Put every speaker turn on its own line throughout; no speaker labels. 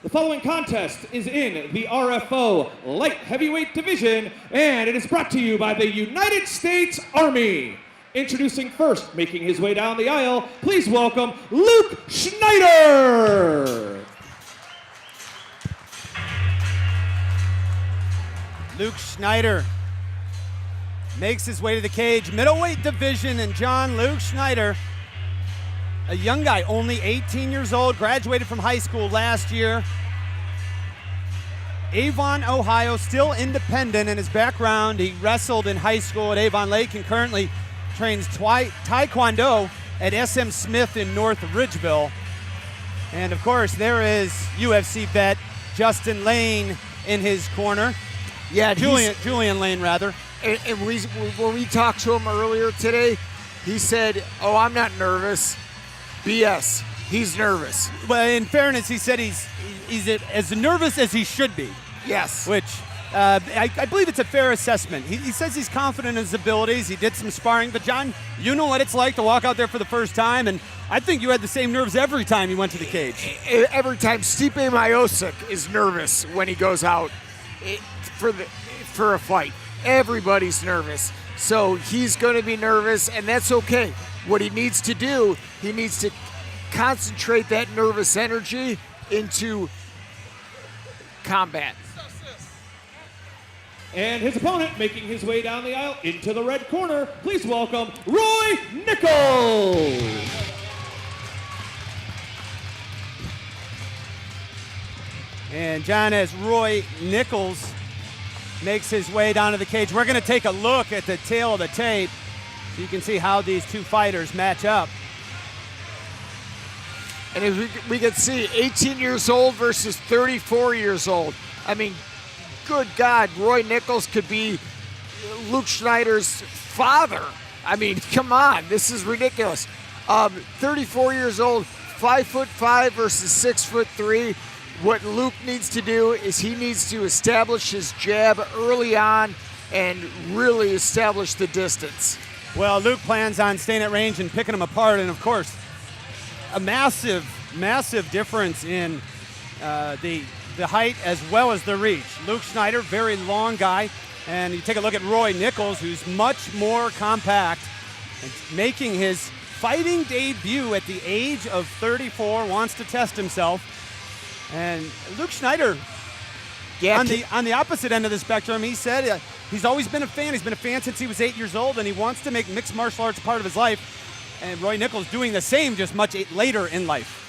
The following contest is in the RFO Light Heavyweight Division, and it is brought to you by the United States Army. Introducing first, making his way down the aisle, please welcome Luke Schneider.
Luke Schneider makes his way to the cage, middleweight division, and Luke Schneider, a young guy, only 18 years old, graduated from high school last year. Avon, Ohio, still independent in his background. He wrestled in high school at Avon Lake and currently trains Taekwondo at SM Smith in North Ridgeville. And of course, there is UFC vet Justin Lane in his corner.
Yeah,
Julian Lane, rather.
And when we talked to him earlier today, he said, "Oh, I'm not nervous." BS. He's nervous.
Well, in fairness, he said he's as nervous as he should be.
Yes.
Which I believe it's a fair assessment. He says he's confident in his abilities. He did some sparring. But, John, you know what it's like to walk out there for the first time, and I think you had the same nerves every time you went to the cage.
Every time. Stipe Miocic is nervous when he goes out for a fight. Everybody's nervous. So he's going to be nervous, and that's okay. What he needs to do, he needs to concentrate that nervous energy into combat.
And his opponent, making his way down the aisle into the red corner, please welcome Roy Nichols.
And John, as Roy Nichols makes his way down to the cage, we're going to take a look at the tail of the tape so you can see how these two fighters match up.
And as we can see, 18 years old versus 34 years old. I mean, good God, Roy Nichols could be Luke Schneider's father. I mean, come on, this is ridiculous. 34 years old, 5'5" versus 6'3". What Luke needs to do is he needs to establish his jab early on and really establish the distance.
Well, Luke plans on staying at range and picking them apart, and of course, a massive difference in the height as well as the reach. Luke Schneider, very long guy, and you take a look at Roy Nichols, who's much more compact, and making his fighting debut at the age of 34, wants to test himself. And Luke Schneider, on the opposite end of the spectrum, he said he's always been a fan. He's been a fan since he was 8 years old, and he wants to make mixed martial arts part of his life. And Roy Nichols doing the same, just much later in life.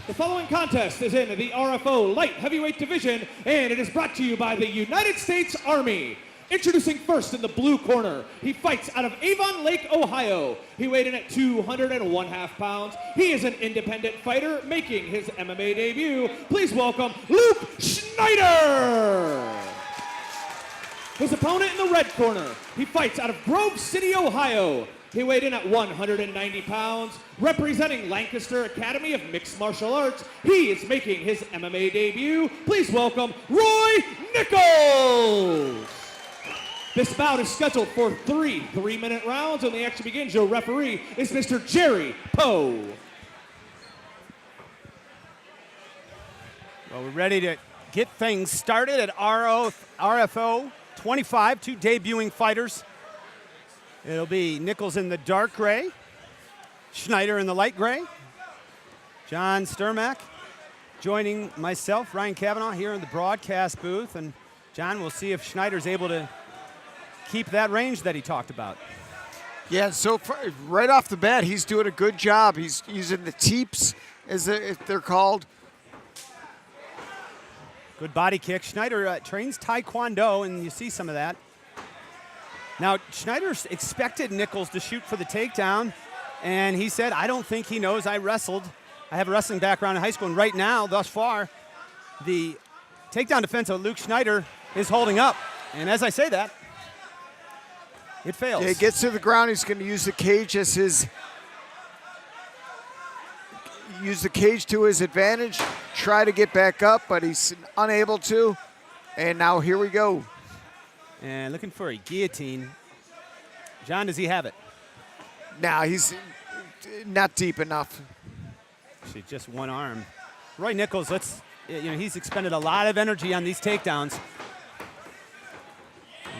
The following contest is in the RFO Light Heavyweight Division, and it is brought to you by the United States Army. Introducing first in the blue corner, he fights out of Avon Lake, Ohio. He weighed in at 201.5 pounds. He is an independent fighter making his MMA debut. Please welcome Luke Schneider. His opponent in the red corner, he fights out of Grove City, Ohio. He weighed in at 190 pounds. Representing Lancaster Academy of Mixed Martial Arts, he is making his MMA debut. Please welcome Roy Nichols. This bout is scheduled for three-minute rounds, and the action begins. Your referee is Mr. Jerry Poe.
Well, we're ready to get things started at RFO25, two debuting fighters. It'll be Nichols in the dark gray, Schneider in the light gray. John Sturmack joining myself, Ryan Cavanaugh, here in the broadcast booth. And John, we'll see if Schneider's able to keep that range that he talked about.
Yeah, so far, right off the bat, he's doing a good job. He's using the teeps, as they're called.
Good body kick. Schneider trains Taekwondo, and you see some of that. Now, Schneider expected Nichols to shoot for the takedown, and he said, I don't think he knows I wrestled. I have a wrestling background in high school, and right now, thus far, the takedown defense of Luke Schneider is holding up. And as I say that, it fails.
Yeah, he gets to the ground. He's going to use the cage as use the cage to his advantage, try to get back up, but he's unable to. And now here we go.
And looking for a guillotine. John, does he have it?
Nah, he's not deep enough.
Actually, just one arm. Roy Nichols, he's expended a lot of energy on these takedowns.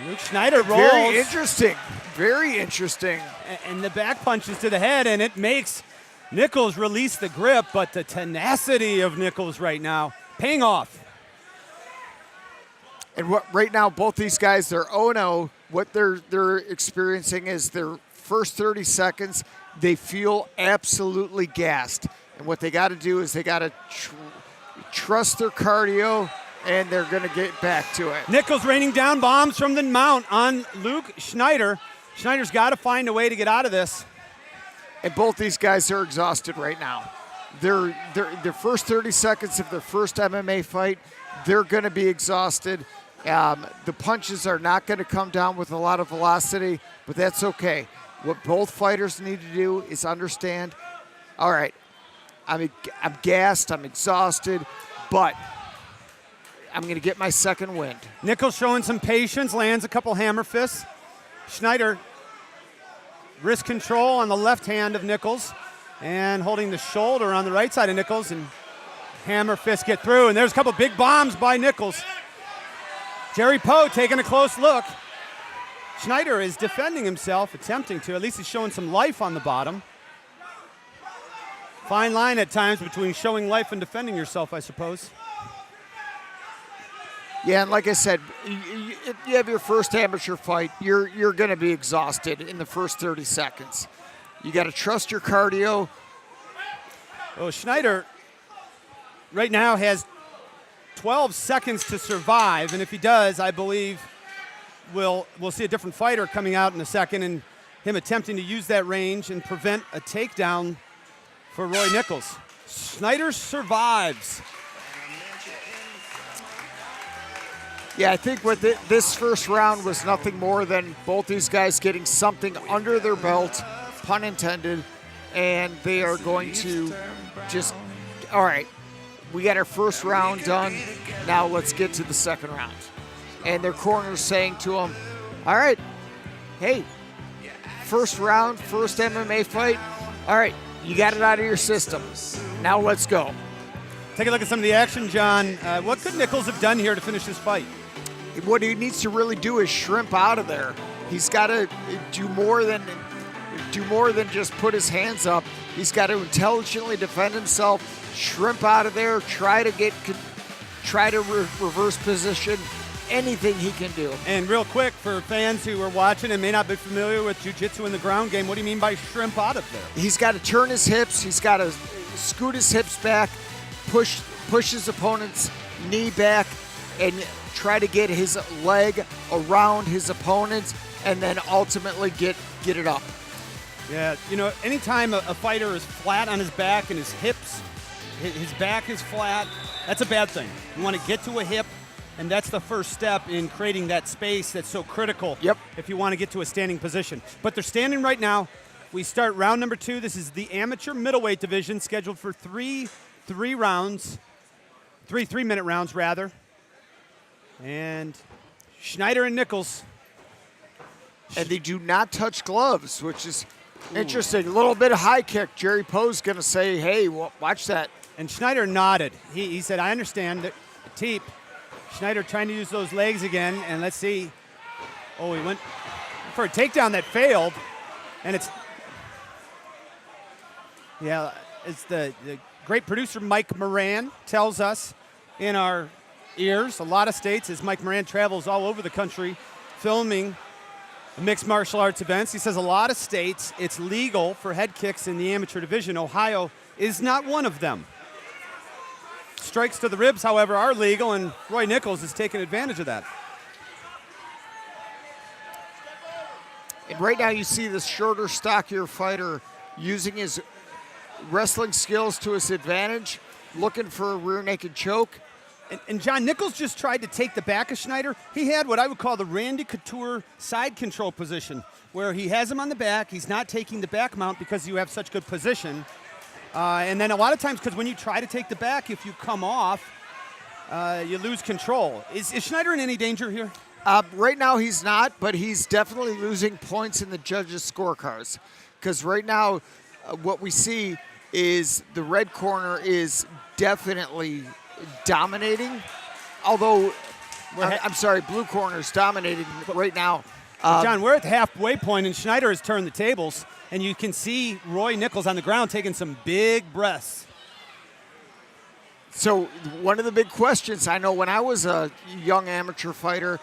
Luke Schneider rolls.
Very interesting. Very interesting.
And the back punches to the head, and it makes Nichols release the grip, but the tenacity of Nichols right now paying off.
And right now, both these guys, they're 0-0. What they're experiencing is their first 30 seconds, they feel absolutely gassed. And what they got to do is they got to trust their cardio, and they're going to get back to it.
Nichols raining down bombs from the mount on Luke Schneider. Schneider's got to find a way to get out of this.
And both these guys are exhausted right now. Their first 30 seconds of their first MMA fight, they're going to be exhausted. The punches are not going to come down with a lot of velocity, but that's okay. What both fighters need to do is understand, all right, I'm gassed, I'm exhausted, but I'm going to get my second wind.
Nichols showing some patience, lands a couple hammer fists. Schneider, wrist control on the left hand of Nichols and holding the shoulder on the right side of Nichols, and hammer fists get through, and there's a couple big bombs by Nichols. Jerry Poe taking a close look. Schneider is defending himself, attempting to. At least he's showing some life on the bottom. Fine line at times between showing life and defending yourself, I suppose.
Yeah, and like I said, if you have your first amateur fight, you're going to be exhausted in the first 30 seconds. You got to trust your cardio.
Oh, Schneider right now has 12 seconds to survive, and if he does, I believe we'll see a different fighter coming out in a second, and him attempting to use that range and prevent a takedown for Roy Nichols. Schneider survives.
Yeah, I think what this first round was nothing more than both these guys getting something under their belt, pun intended, and they are going to just, all right, we got our first round done, now let's get to the second round. And their corner's saying to them, all right, hey, first round, first MMA fight, all right, you got it out of your system. Now let's go.
Take a look at some of the action, John. What could Nichols have done here to finish this fight?
What he needs to really do is shrimp out of there. He's got to do more than just put his hands up. He's got to intelligently defend himself, shrimp out of there, try to reverse position, anything he can do.
And real quick, for fans who are watching and may not be familiar with jiu-jitsu in the ground game, what do you mean by shrimp out of there?
He's got to turn his hips. He's got to scoot his hips back, push his opponent's knee back, and try to get his leg around his opponent, and then ultimately get it up.
Yeah, anytime a fighter is flat on his back and his hips, his back is flat, that's a bad thing. You want to get to a hip, and that's the first step in creating that space that's so critical.
Yep.
If you want to get to a standing position. But they're standing right now. We start round number 2. This is the amateur middleweight division, scheduled for three rounds, 3-minute rounds rather. And Schneider and Nichols.
And they do not touch gloves, which is interesting. A little bit of high kick. Jerry Poe's going to say, hey, watch that.
And Schneider nodded. He said, I understand that. Teep. Schneider trying to use those legs again, and let's see. Oh, he went for a takedown that failed. And it's the great producer Mike Moran tells us in our ears, a lot of states, as Mike Moran travels all over the country filming mixed martial arts events. He says a lot of states, it's legal for head kicks in the amateur division. Ohio is not one of them. Strikes to the ribs, however, are legal, and Roy Nichols is taking advantage of that.
And right now you see this shorter, stockier fighter using his wrestling skills to his advantage, looking for a rear naked choke.
And John, Nichols just tried to take the back of Schneider. He had what I would call the Randy Couture side control position, where he has him on the back. He's not taking the back mount because you have such good position. And then a lot of times, because when you try to take the back, if you come off, you lose control. Is Schneider in any danger here?
Right now he's not, but he's definitely losing points in the judges' scorecards. because right now what we see is the red corner is definitely dominating, although I'm sorry, blue corner is dominating right now.
John, we're at the halfway point, and Schneider has turned the tables, and you can see Roy Nichols on the ground taking some big breaths.
So one of the big questions, I know when I was a young amateur fighter,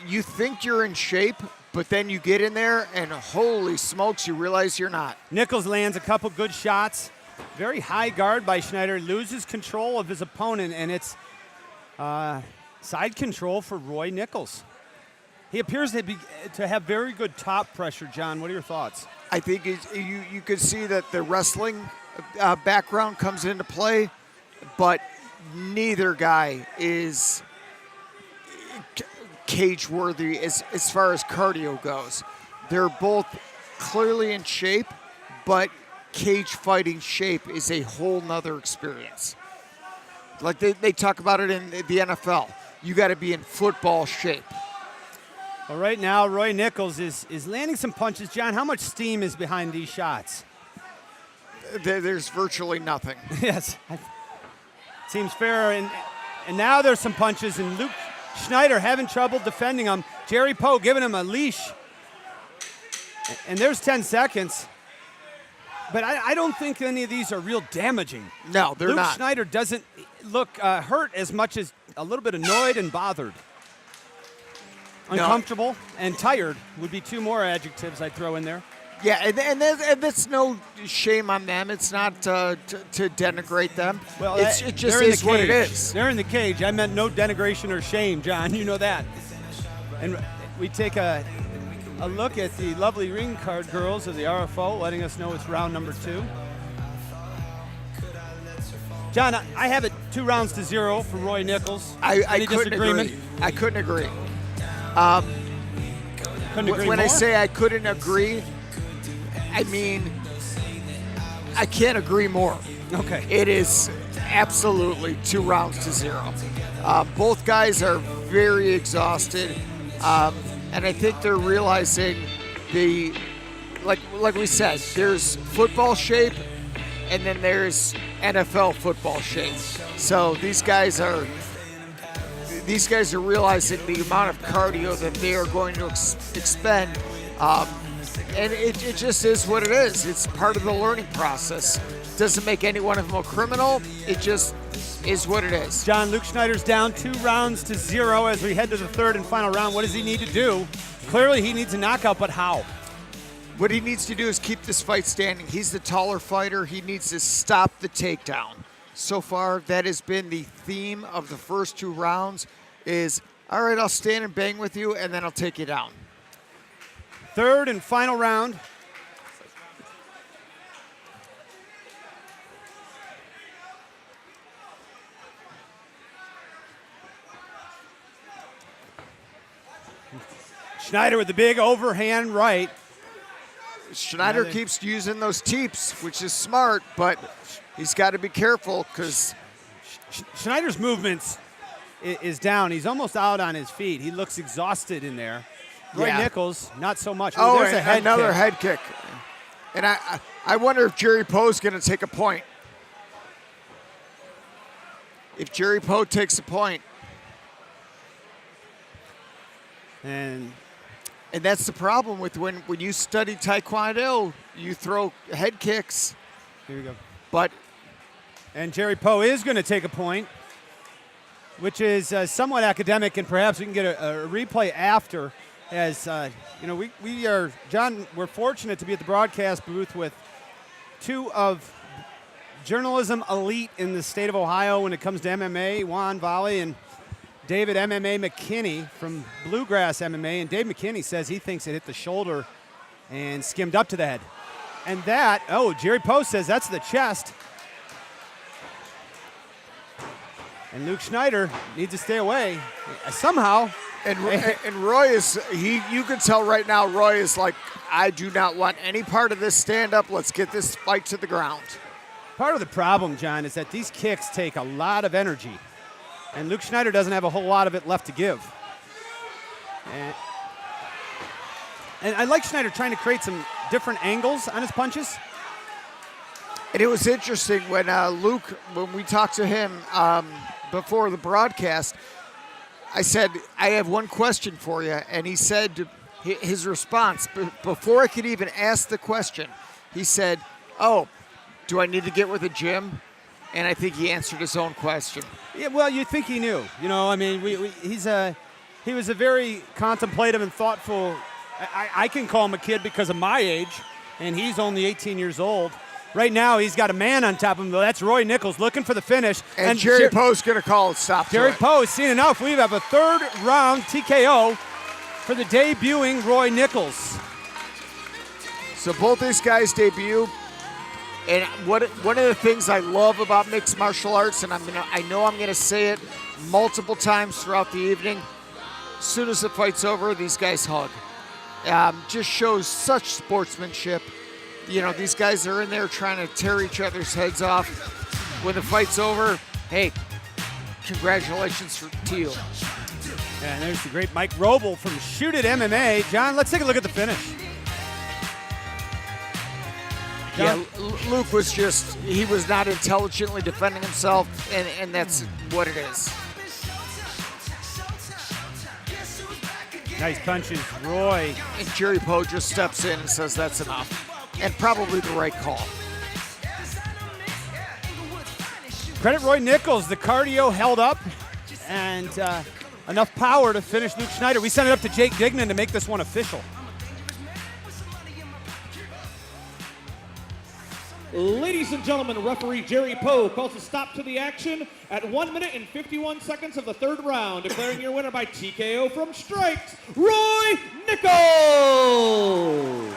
you think you're in shape, but then you get in there, and holy smokes, you realize you're not.
Nichols lands a couple good shots. Very high guard by Schneider. Loses control of his opponent, and it's side control for Roy Nichols. He appears to have very good top pressure, John. What are your thoughts?
I think you could see that the wrestling background comes into play, but neither guy is cage-worthy as far as cardio goes. They're both clearly in shape, but cage fighting shape is a whole nother experience. Like they talk about it in the NFL. You got to be in football shape.
Well, right now, Roy Nichols is landing some punches. John, how much steam is behind these shots?
There's virtually nothing.
Yes. Seems fair. And now there's some punches, and Luke Schneider having trouble defending him. Jerry Poe giving him a leash. And there's 10 seconds. But I don't think any of these are real damaging.
No, they're not.
Luke Schneider doesn't look hurt as much as a little bit annoyed and bothered. Uncomfortable and tired would be two more adjectives I'd throw in there.
Yeah, and that's no shame on them. It's not to denigrate them.
Well,
it just is what it is.
They're in the cage. I meant no denigration or shame, John. You know that. And we take a look at the lovely ring card girls of the RFO, letting us know it's round number 2. John, I have it 2 rounds to 0 for Roy Nichols.
I couldn't agree. I couldn't agree. When I say I couldn't agree, I mean I can't agree more.
Okay.
It is absolutely 2 rounds to 0. Both guys are very exhausted, and I think they're realizing like we said, there's football shape, and then there's NFL football shape. So these guys are realizing the amount of cardio that they are going to expend, and it just is what it is. It's part of the learning process. Doesn't make any one of them a criminal. It just is what it is.
John, Luke Schneider's down 2 rounds to 0 as we head to the 3rd and final round. What does he need to do? Clearly he needs a knockout, but how?
What he needs to do is keep this fight standing. He's the taller fighter. He needs to stop the takedown. So far, that has been the theme of the first 2 rounds is, all right, I'll stand and bang with you, and then I'll take you down.
3rd and final round. Schneider with the big overhand right.
Schneider keeps using those teeps, which is smart, but he's got to be careful because
Schneider's movements is down. He's almost out on his feet. He looks exhausted in there. Roy Nichols, not so much.
Oh,
there's
another head kick. And I wonder if Jerry Poe's going to take a point. If Jerry Poe takes a point.
And
that's the problem with when you study Taekwondo, you throw head kicks.
Here we go.
And
Jerry Poe is going to take a point, which is somewhat academic, and perhaps we can get a replay after. As we are, John, we're fortunate to be at the broadcast booth with 2 of journalism elite in the state of Ohio when it comes to MMA, Juan Volley and David MMA McKinney from Bluegrass MMA. And Dave McKinney says he thinks it hit the shoulder and skimmed up to the head. And Jerry Poe says that's the chest. And Luke Schneider needs to stay away somehow.
And Roy is, you can tell right now, Roy is like, I do not want any part of this stand-up. Let's get this fight to the ground.
Part of the problem, John, is that these kicks take a lot of energy. And Luke Schneider doesn't have a whole lot of it left to give. And I like Schneider trying to create some different angles on his punches.
And it was interesting when Luke, when we talked to him before the broadcast, I said, I have one question for you. And he said, his response, before I could even ask the question, he said, oh, do I need to get with a gym? And I think he answered his own question.
Yeah, well, you'd think he knew. You know, I mean, he was a very contemplative and thoughtful. I can call him a kid because of my age, and he's only 18 years old. Right now, he's got a man on top of him, though. That's Roy Nichols looking for the finish.
And Jerry Poe's going to call it stop.
Jerry Poe has seen enough. We have a third round TKO for the debuting Roy Nichols.
So both these guys debut. And one of the things I love about mixed martial arts, and I know I'm gonna say it multiple times throughout the evening, as soon as the fight's over, these guys hug. Just shows such sportsmanship. You know, these guys are in there trying to tear each other's heads off. When the fight's over, hey, congratulations to you.
And there's the great Mike Roble from Shoot It MMA. John, let's take a look at the finish.
Yeah, Luke was he was not intelligently defending himself, and that's what it is.
Nice punches, Roy.
And Jerry Poe just steps in and says that's enough. And probably the right call.
Credit Roy Nichols. The cardio held up and enough power to finish Luke Schneider. We sent it up to Jake Dignan to make this one official.
Ladies and gentlemen, referee Jerry Poe calls a stop to the action at 1 minute and 51 seconds of the third round, declaring your winner by TKO from strikes, Roy Nichols.